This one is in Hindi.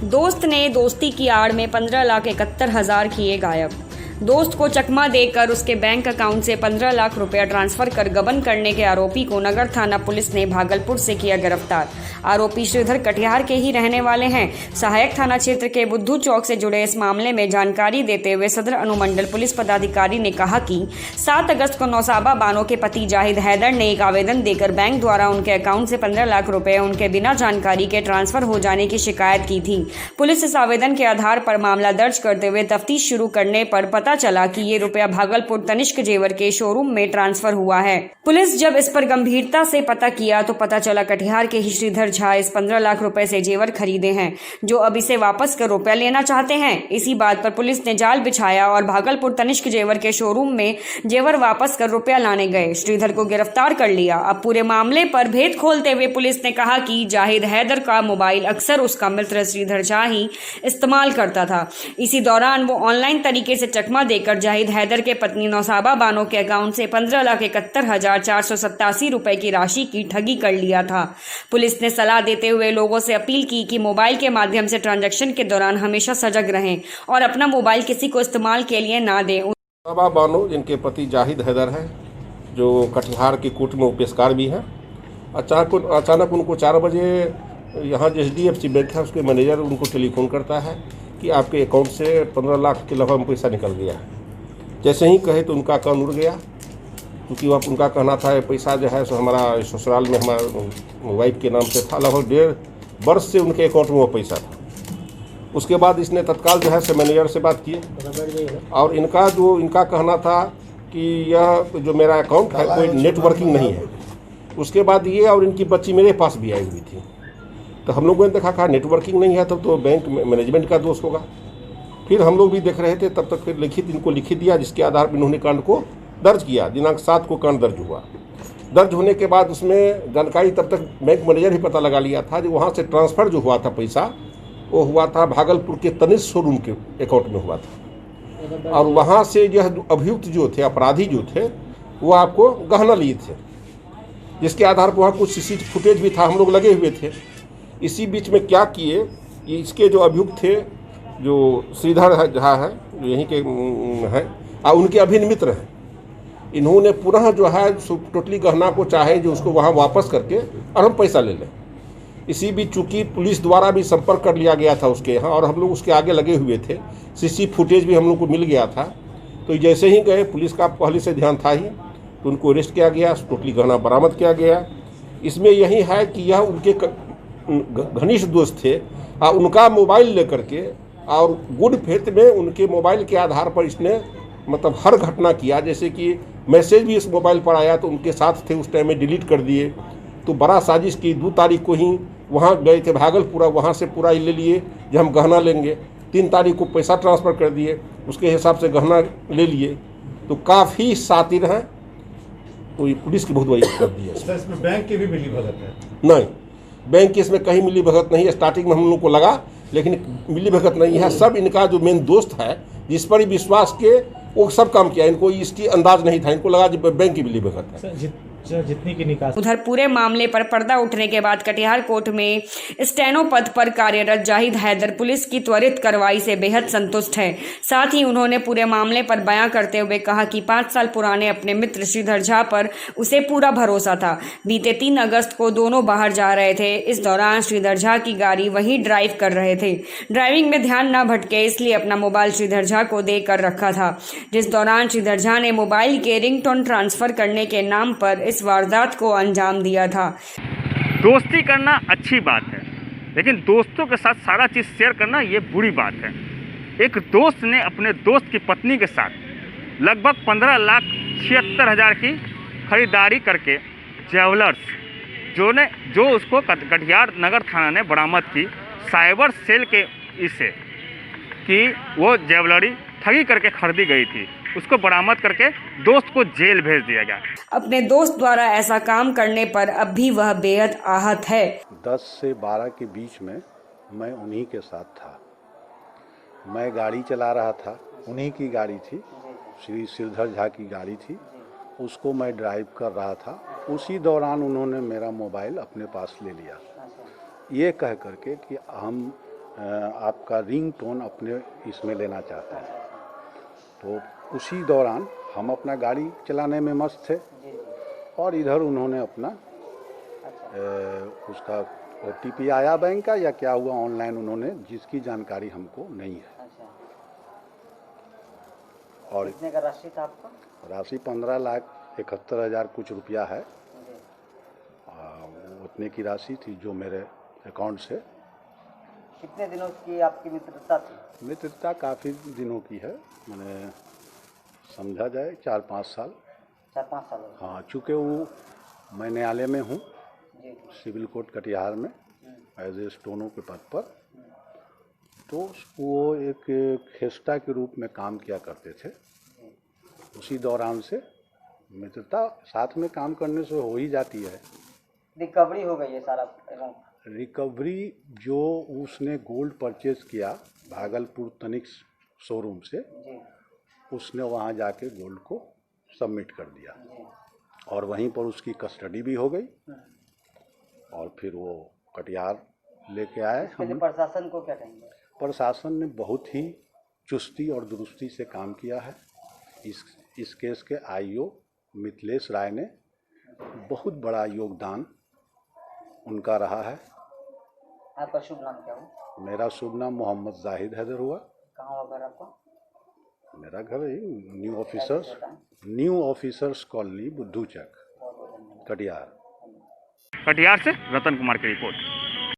दोस्त ने दोस्ती की आड़ में 15,71,000 किए गायब। दोस्त को चकमा देकर उसके बैंक अकाउंट से 15 लाख रुपया ट्रांसफर कर गबन करने के आरोपी को नगर थाना पुलिस ने भागलपुर से किया गिरफ्तार। आरोपी श्रीधर कटिहार के ही रहने वाले हैं। सहायक थाना क्षेत्र के बुद्धू चौक से जुड़े इस मामले में जानकारी देते हुए सदर अनुमंडल पुलिस पदाधिकारी ने कहा कि 7 अगस्त को नौसाबा बानो के पति जाहिद हैदर ने एक आवेदन देकर बैंक द्वारा उनके अकाउंट से 15 लाख रुपए उनके बिना जानकारी के ट्रांसफर हो जाने की शिकायत की थी। पुलिस इस आवेदन के आधार पर मामला दर्ज करते हुए तफ्तीश शुरू करने पर पता चला कि ये रुपया भागलपुर तनिष्क जेवर के शोरूम में ट्रांसफर हुआ है। पुलिस जब इस पर गंभीरता से पता किया तो पता चला कटिहार के ही श्रीधर झा इस 15 लाख रुपए से जेवर खरीदे हैं, जो अब इसे वापस कर रुपया लेना चाहते हैं। इसी बात पर पुलिस ने जाल बिछाया और भागलपुर तनिष्क जेवर के शोरूम में जेवर वापस कर रुपया लाने गए। श्रीधर को गिरफ्तार कर लिया। अब पूरे मामले पर भेद खोलते हुए पुलिस ने कहा कि जाहिद हैदर का मोबाइल अक्सर उसका मित्र श्रीधर झा ही इस्तेमाल करता था। इसी दौरान वो ऑनलाइन तरीके से चकमा देकर जाहिद हैदर के पत्नी नौसाबा बानो के अकाउंट से 15,71,487 रुपए की राशि की ठगी कर लिया था। पुलिस ने सलाह देते हुए लोगों से अपील की कि मोबाइल के माध्यम से ट्रांजैक्शन के दौरान हमेशा सजग रहें और अपना मोबाइल किसी को इस्तेमाल के लिए ना दें। नौसाबा बानो जिनके पति जाहिद हैदर है, जो कटिहार की कोर्ट में पेशकार भी हैं, अचानक उनको 4 बजे यहाँ HDFC बैंक है उसके मैनेजर उनको टेलीफोन करता है कि आपके अकाउंट से 15 लाख के लगभग पैसा निकल गया है। जैसे ही कहे तो उनका कान उड़ गया, क्योंकि वह उनका कहना था पैसा जो है सो हमारा ससुराल में हमारा वाइफ के नाम से था। लगभग 1.5 वर्ष से उनके अकाउंट में वो पैसा था। उसके बाद इसने तत्काल जो है से मैनेजर से बात की और इनका कहना था कि यह जो मेरा अकाउंट है कोई नेटवर्किंग नहीं है। उसके बाद ये और इनकी बच्ची मेरे पास भी आई हुई थी, तो हम लोगों ने देखा कहा नेटवर्किंग नहीं है तब तो बैंक मैनेजमेंट का दोष होगा। फिर हम लोग भी देख रहे थे, तब तक फिर इनको लिखित दिया, जिसके आधार पर इन्होंने कांड को दर्ज किया। दिनांक 7 को कांड दर्ज हुआ। दर्ज होने के बाद उसमें जानकारी तब तक बैंक मैनेजर ही पता लगा लिया था जो वहाँ से ट्रांसफ़र जो हुआ था पैसा, वो हुआ था भागलपुर के तनिष्क शोरूम के अकाउंट में हुआ था। और वहाँ से यह अभियुक्त जो थे, अपराधी जो थे, वो आपको गहना लिए थे, जिसके आधार पर वहाँ कुछ CCTV फुटेज भी था, हम लोग लगे हुए थे। इसी बीच में क्या किए, इसके जो अभियुक्त थे, जो श्रीधर झा है, जो यहीं के हैं और उनके अभिन्न मित्र हैं, इन्होंने पुनः जो है टोटली गहना को चाहे जो उसको वहाँ वापस करके और हम पैसा ले लें। इसी बीच चूँकि पुलिस द्वारा भी संपर्क कर लिया गया था उसके यहाँ और हम लोग उसके आगे लगे हुए थे, CCTV फुटेज भी हम लोग को मिल गया था। तो जैसे ही गए, पुलिस का पहले से ध्यान था ही, तो उनको अरेस्ट किया गया, टोटली गहना बरामद किया गया। इसमें यही है कि यह उनके घनिष्ठ दोस्त थे और उनका मोबाइल लेकर के और गुड फेथ में उनके मोबाइल के आधार पर इसने मतलब हर घटना किया। जैसे कि मैसेज भी इस मोबाइल पर आया तो उनके साथ थे उस टाइम में डिलीट कर दिए। तो बड़ा साजिश की। 2 तारीख को ही वहाँ गए थे भागलपुर, वहाँ से पूरा ले लिए जो हम गहना लेंगे। 3 तारीख को पैसा ट्रांसफ़र कर दिए, उसके हिसाब से गहना ले लिए। तो काफ़ी शातिर हैं, तो ये पुलिस की बहुत बड़ी कर दी है। इसमें बैंक की भी मिली भगत है? नहीं, बैंक की इसमें कहीं मिली भगत नहीं है। स्टार्टिंग में हम लोग को लगा, लेकिन मिली भगत नहीं है। सब इनका जो मेन दोस्त है, जिस पर ही विश्वास के वो सब काम किया। इनको इसकी अंदाज नहीं था, इनको लगा कि बैंक की मिली भगत है। जितनी की निकास। उधर पूरे मामले पर पर्दा उठने के बाद कटिहार कोर्ट में स्टेनो पद पर कार्यरत जाहिद हैदर पुलिस की त्वरित कार्रवाई से बेहद संतुष्ट है। साथ ही उन्होंने पूरे मामले पर बयां करते हुए कहा कि 5 साल पुराने अपने मित्र श्रीधर झा पर उसे पूरा भरोसा था। बीते 3 अगस्त को दोनों बाहर जा रहे थे। इस दौरान श्रीधर झा की गाड़ी वही ड्राइव कर रहे थे। ड्राइविंग में ध्यान न भटके इसलिए अपना मोबाइल श्रीधर झा को देकर रखा था, जिस दौरान श्रीधर झा ने मोबाइल के रिंगटोन ट्रांसफर करने के नाम पर इस वारदात को अंजाम दिया था। दोस्ती करना अच्छी बात है, लेकिन दोस्तों के साथ सारा चीज़ शेयर करना ये बुरी बात है। एक दोस्त ने अपने दोस्त की पत्नी के साथ लगभग 15,76,000 की खरीदारी करके ज्वेलर्स जो उसको कटिहार नगर थाना ने बरामद की साइबर सेल के इससे कि वो ज्वेलरी ठगी करके खरीदी गई थी, उसको बरामद करके दोस्त को जेल भेज दिया गया। अपने दोस्त द्वारा ऐसा काम करने पर अब भी वह बेहद आहत है। 10 से 12 के बीच में मैं उन्हीं के साथ था। मैं गाड़ी चला रहा था, उन्हीं की गाड़ी थी, श्री श्रीधर झा की गाड़ी थी, उसको मैं ड्राइव कर रहा था। उसी दौरान उन्होंने मेरा मोबाइल अपने पास ले लिया, ये कह करके कि हम आपका रिंग टोन अपने इसमें लेना चाहता है। तो उसी दौरान हम अपना गाड़ी चलाने में मस्त थे और इधर उन्होंने अपना उसका OTP आया बैंक का या क्या हुआ ऑनलाइन, उन्होंने जिसकी जानकारी हमको नहीं है। और कितने का राशि था आपका? राशि 15,71,000 कुछ रुपया है। उतने की राशि थी जो मेरे अकाउंट से। कितने दिनों की आपकी मित्रता थी? मित्रता काफ़ी दिनों की है, मैंने समझा जाए 4-5 साल। 4-5 साल हो गए। हाँ, चूँकि वो मैं न्यायालय में हूँ, जी। सिविल कोर्ट कटिहार में एज ए स्टोनो के पद पर, तो वो एक खेस्टा के रूप में काम किया करते थे। उसी दौरान से मित्रता साथ में काम करने से हो ही जाती है। रिकवरी हो गई है सारा अमाउंट? रिकवरी जो उसने गोल्ड परचेज किया भागलपुर तनिक शोरूम से, जी उसने वहाँ जाके गोल्ड को सबमिट कर दिया जी। और वहीं पर उसकी कस्टडी भी हो गई और फिर वो कटिहार लेके आए। इसके लिए हम प्रशासन को क्या कहेंगे? प्रशासन ने बहुत ही चुस्ती और दुरुस्ती से काम किया है। इस केस के IO मिथिलेश राय ने बहुत बड़ा योगदान उनका रहा है। आपका शुभ नाम क्या हो? मेरा शुभ नाम मोहम्मद जाहिद हैदर हुआ। कहाँ हुआ घर आपका? मेरा घर है न्यू ऑफिसर्स कॉलोनी बुद्धू चक, बहुत बहुत धन्यवाद। कटिहार। कटिहार से रतन कुमार की रिपोर्ट।